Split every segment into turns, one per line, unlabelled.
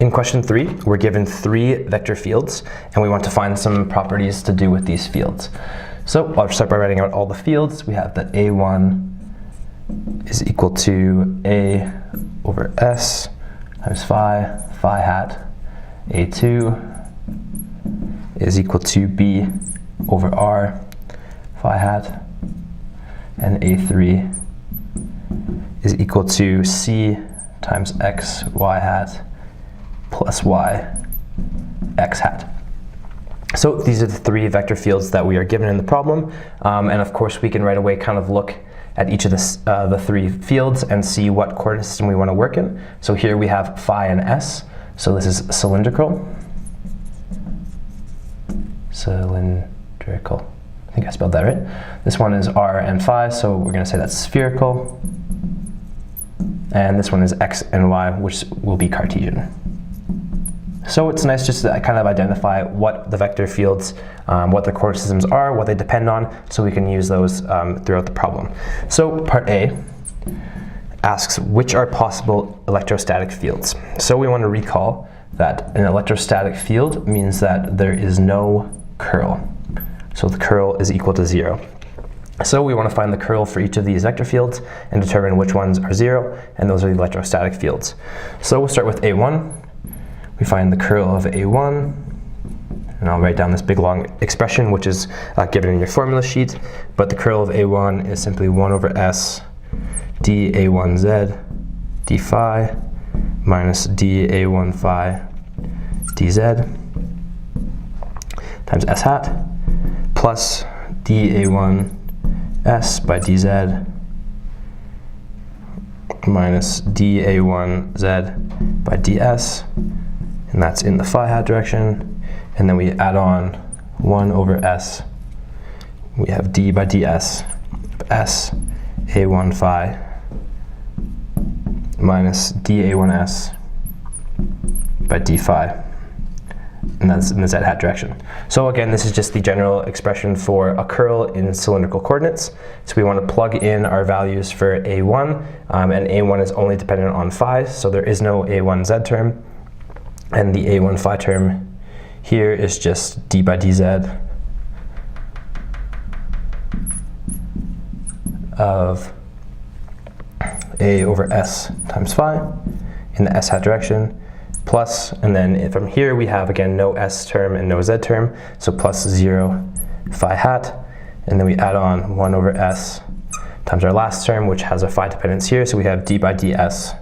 In question 3, we're given 3 vector fields, and we want to find some properties to do with these fields. So I'll start by writing out all the fields. We have that A1 is equal to A over S times phi hat. A2 is equal to B over R phi hat. And A3 is equal to C times X y hat plus Y X hat. So these are the 3 vector fields that we are given in the problem. And of course we can right away kind of look at each of the 3 fields and see what coordinate system we want to work in. So here we have phi and S. So this is cylindrical. Cylindrical. I think I spelled that right. This one is R and phi, so we're going to say that's spherical. And this one is X and Y, which will be Cartesian. So it's nice just to kind of identify what the vector fields, what the coordinate systems are, what they depend on, so we can use those throughout the problem. So part A asks which are possible electrostatic fields. So we want to recall that an electrostatic field means that there is no curl. So the curl is equal to 0. So we want to find the curl for each of these vector fields and determine which ones are 0, and those are the electrostatic fields. So we'll start with A1. We find the curl of A1, and I'll write down this big long expression which is given in your formula sheet, but the curl of A1 is simply 1 over S dA1Z d phi minus dA1 phi dz times S hat plus dA1 S by dz minus dA1Z by ds, and that's in the phi hat direction. And then we add on 1 over S. We have d by ds of S A1 phi minus dA1S by d phi, and that's in the z hat direction. So again, this is just the general expression for a curl in cylindrical coordinates. So we want to plug in our values for A1, and A1 is only dependent on phi, so there is no A1Z term. And the A1 phi term here is just d by dz of A over S times phi in the S hat direction, plus, and then from here we have again no S term and no Z term, so plus 0 phi hat, and then we add on 1 over S times our last term, which has a phi dependence here, so we have d by ds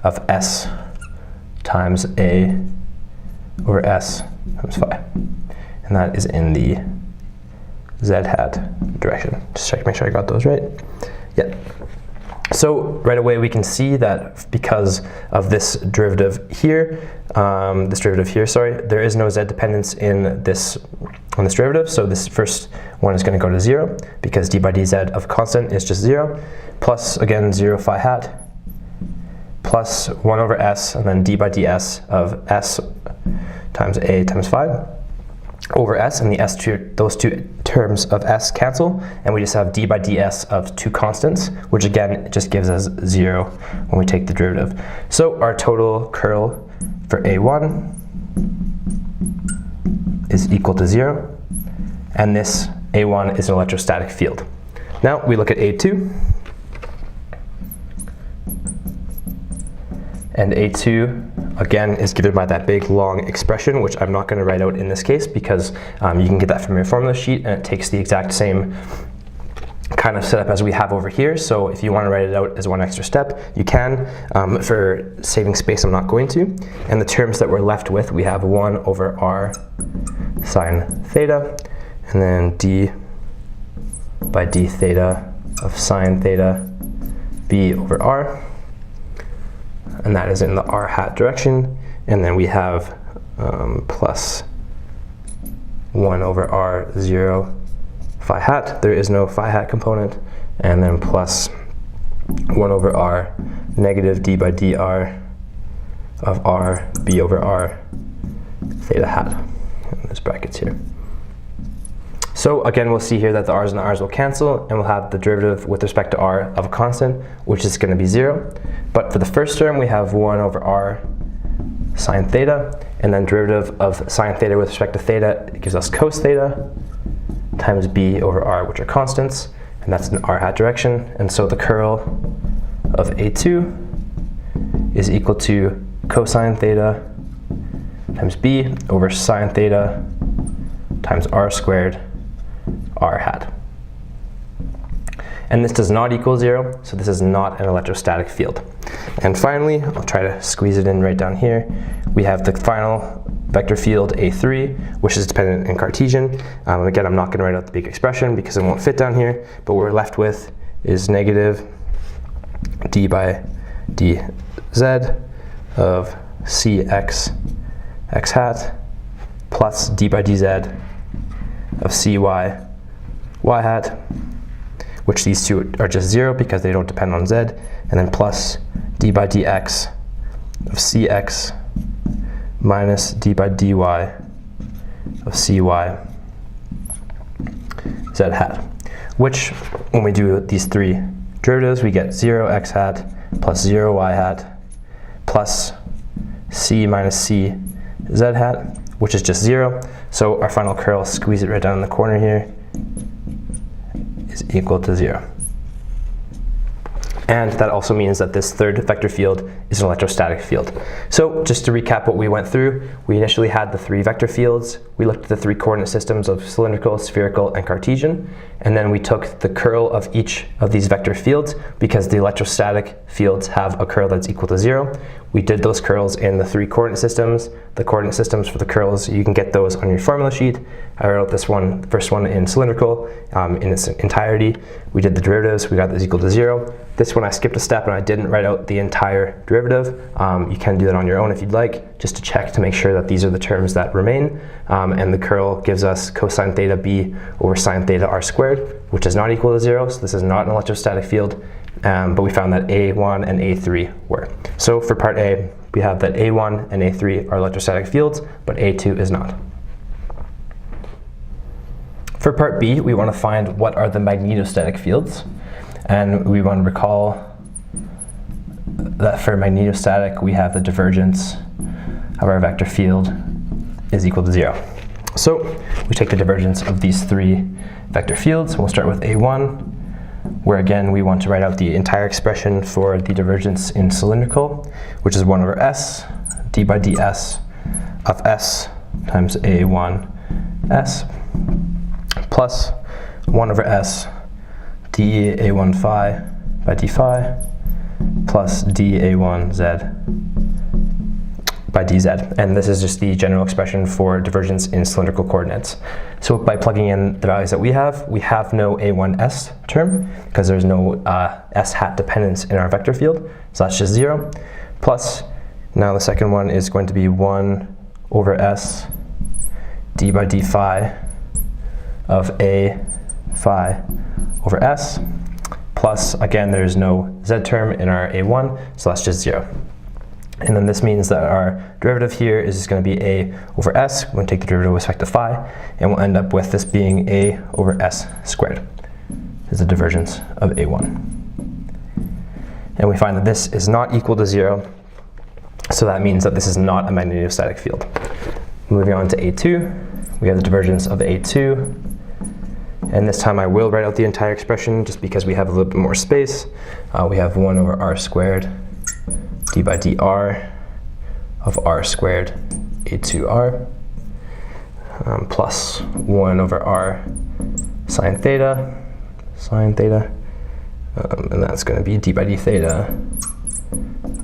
of S times A over S times phi, and that is in the Z hat direction. Just check, make sure I got those right. Yeah. So right away we can see that because of this derivative here, there is no Z dependence in this on this derivative. So this first one is going to go to 0 because d by dz of constant is just 0, plus again 0 phi hat, plus 1 over S, and then d by ds of S times A times phi over S, and those two terms of S cancel, and we just have d by ds of 2 constants, which again just gives us 0 when we take the derivative. So our total curl for A1 is equal to 0, and this A1 is an electrostatic field. Now we look at A2, and A2 again is given by that big long expression, which I'm not going to write out in this case because you can get that from your formula sheet, and it takes the exact same kind of setup as we have over here. So if you want to write it out as one extra step, you can. For saving space, I'm not going to. And the terms that we're left with, we have 1 over R sine theta, and then d by d theta of sine theta b over r, and that is in the r hat direction. And then we have plus 1 over r 0 phi hat. There is no phi hat component. And then plus 1 over r negative d by dr of r b over r theta hat. And there's brackets here. So again, we'll see here that the r's and the r's will cancel, and we'll have the derivative with respect to r of a constant, which is going to be 0. But for the first term, we have 1 over r sine theta, and then derivative of sine theta with respect to theta gives us cos theta times b over r, which are constants, and that's in r hat direction. And so the curl of A2 is equal to cosine theta times b over sine theta times r squared r hat. And this does not equal 0, so this is not an electrostatic field. And finally, I'll try to squeeze it in right down here. We have the final vector field A3, which is dependent in Cartesian. Again, I'm not going to write out the big expression because it won't fit down here, but what we're left with is negative d by dz of cx x hat plus d by dz of cy y hat, which these two are just 0 because they don't depend on z, and then plus d by dx of cx minus d by dy of cy z hat, which when we do these three derivatives, we get 0 x hat plus 0 y hat plus c minus c z hat, which is just 0. So our final curl, squeeze it right down in the corner here, is equal to 0. And that also means that this third vector field is an electrostatic field. So just to recap what we went through, we initially had the three vector fields. We looked at the three coordinate systems of cylindrical, spherical, and Cartesian. And then we took the curl of each of these vector fields because the electrostatic fields have a curl that's equal to 0. We did those curls in the three coordinate systems. The coordinate systems for the curls, you can get those on your formula sheet. I wrote this one, the first one in cylindrical in its entirety. We did the derivatives, we got this equal to 0. This one I skipped a step and I didn't write out the entire derivative. You can do that on your own if you'd like, just to check to make sure that these are the terms that remain. And the curl gives us cosine theta b over sine theta r squared, which is not equal to 0, so this is not an electrostatic field. But we found that A1 and A3 were. So for part A, we have that A1 and A3 are electrostatic fields, but A2 is not. For part B, we want to find what are the magnetostatic fields. And we want to recall that for magnetostatic, we have the divergence of our vector field is equal to 0. So we take the divergence of these three vector fields. We'll start with A1, where again we want to write out the entire expression for the divergence in cylindrical, which is 1 over s d by ds of s times A1 s plus 1 over s d A1 phi by d phi plus dA1 z by dz. And this is just the general expression for divergence in cylindrical coordinates. So by plugging in the values that we have no A1s term because there's no s hat dependence in our vector field. So that's just 0. Plus, now the second one is going to be 1 over s d by d phi of A phi over s. Plus, again, there's no z term in our A1, so that's just 0. And then this means that our derivative here is just going to be A over s. We're going to take the derivative with respect to phi, and we'll end up with this being A over s squared is the divergence of A1. And we find that this is not equal to 0, so that means that this is not a magnetostatic field. Moving on to A2, we have the divergence of A2. And this time I will write out the entire expression just because we have a little bit more space. We have 1 over r squared d by dr of r squared A2r plus 1 over r sine theta, and that's going to be d by d theta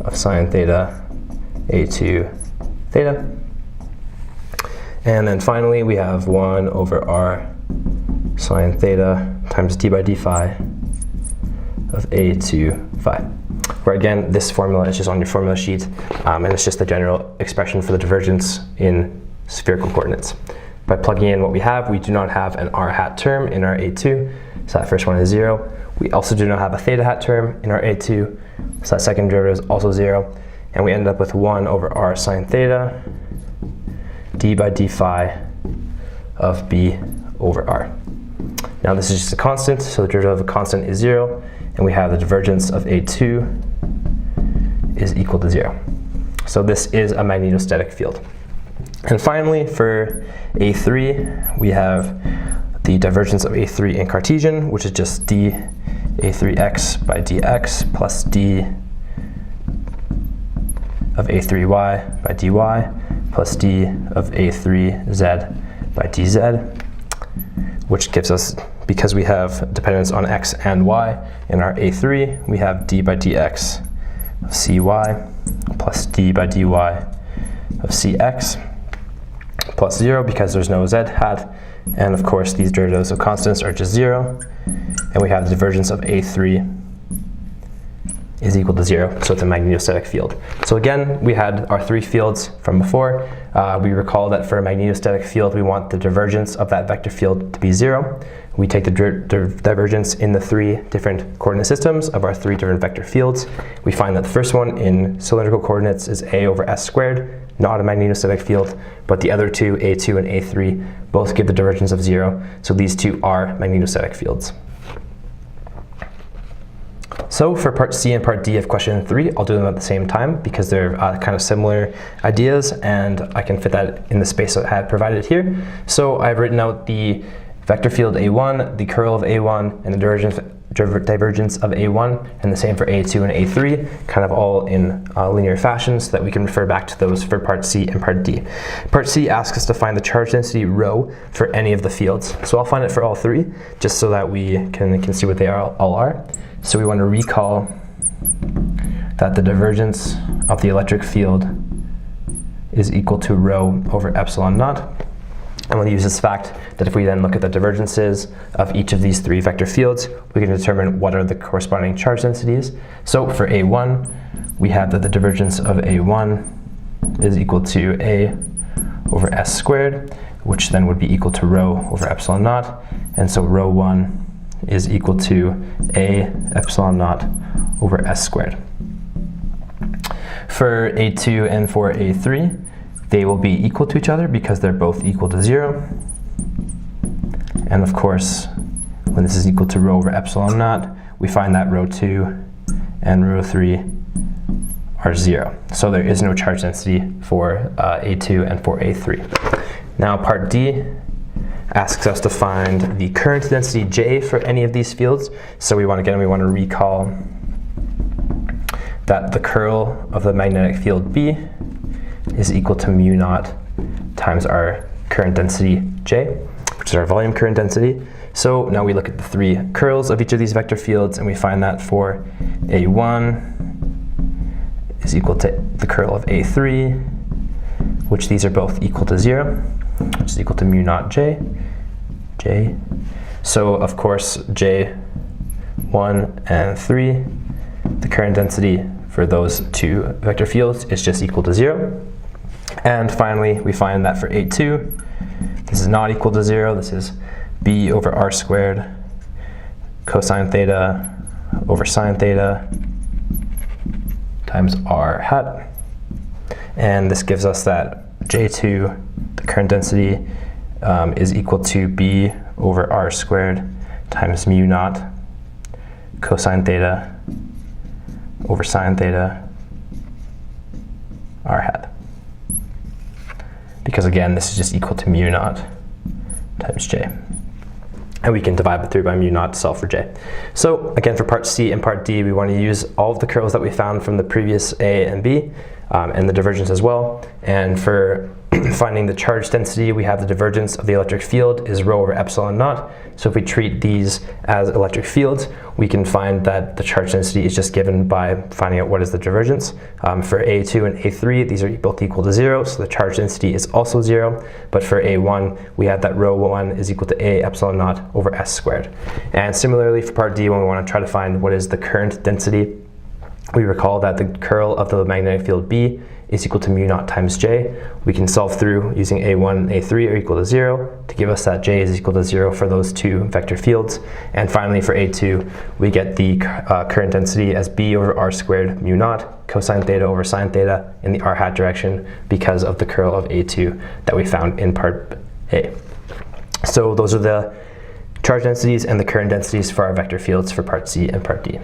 of sine theta A2 theta. And then finally we have 1 over r sine theta times d by d phi of A2 phi. Where again, this formula is just on your formula sheet, and it's just the general expression for the divergence in spherical coordinates. By plugging in what we have, we do not have an r hat term in our A2, so that first one is 0. We also do not have a theta hat term in our A2, so that second derivative is also 0. And we end up with 1 over r sine theta d by d phi of b over r. Now this is just a constant, so the derivative of a constant is 0, and we have the divergence of A2 is equal to 0. So this is a magnetostatic field. And finally, for A3, we have the divergence of A3 in Cartesian, which is just d A3x by dx plus d of A3y by dy plus d of A3z by dz, which gives us, because we have dependence on x and y in our A3, we have d by dx of cy plus d by dy of cx plus 0 because there's no z hat, and of course these derivatives of constants are just 0, and we have the divergence of A3 is equal to 0, so it's a magnetostatic field. So again, we had our three fields from before. We recall that for a magnetostatic field, we want the divergence of that vector field to be 0. We take the divergence in the three different coordinate systems of our three different vector fields. We find that the first one in cylindrical coordinates is a over s squared, not a magnetostatic field, but the other two, A2 and A3, both give the divergence of 0, so these two are magnetostatic fields. So for part C and part D of question 3, I'll do them at the same time because they're kind of similar ideas, and I can fit that in the space that I had provided here. So I've written out the vector field A1, the curl of A1, and the divergence of A1, and the same for A2 and A3, kind of all in linear fashion so that we can refer back to those for part C and part D. Part C asks us to find the charge density rho for any of the fields. So I'll find it for all three, just so that we can see what they all are. So we want to recall that the divergence of the electric field is equal to rho over epsilon naught. And we'll use this fact that if we then look at the divergences of each of these three vector fields, we can determine what are the corresponding charge densities. So for A1, we have that the divergence of A1 is equal to A over s squared, which then would be equal to rho over epsilon naught. And so rho 1 is equal to A epsilon naught over s squared. For A2 and for A3, they will be equal to each other because they're both equal to 0. And of course, when this is equal to rho over epsilon naught, we find that rho 2 and rho 3 are 0. So there is no charge density for A2 and for A3. Now part D asks us to find the current density J for any of these fields. So we want to recall that the curl of the magnetic field B is equal to mu naught times our current density J, which is our volume current density. So now we look at the three curls of each of these vector fields, and we find that for A1 is equal to the curl of A3, which these are both equal to 0, which is equal to mu naught J. So of course J1 and 3, the current density for those two vector fields is just equal to 0. And finally, we find that for A2, this is not equal to 0. This is B over R squared cosine theta over sine theta times R hat. And this gives us that J2, the current density, is equal to B over R squared times mu naught cosine theta over sine theta R hat. Because again, this is just equal to mu naught times J. And we can divide through by mu naught to solve for J. So again, for part C and part D, we want to use all of the curls that we found from the previous A and B, and the divergence as well. And for finding the charge density, we have the divergence of the electric field is rho over epsilon naught. So if we treat these as electric fields, we can find that the charge density is just given by finding out what is the divergence. For A2 and A3, these are both equal to 0, so the charge density is also 0. But for A1, we have that rho 1 is equal to A epsilon naught over s squared. And similarly for part D, when we want to try to find what is the current density, we recall that the curl of the magnetic field B is equal to mu naught times J. We can solve through using A1 and A3 are equal to 0 to give us that J is equal to 0 for those two vector fields. And finally for A2, we get the current density as B over R squared mu naught cosine theta over sine theta in the R hat direction because of the curl of A2 that we found in part A. So those are the charge densities and the current densities for our vector fields for part C and part D.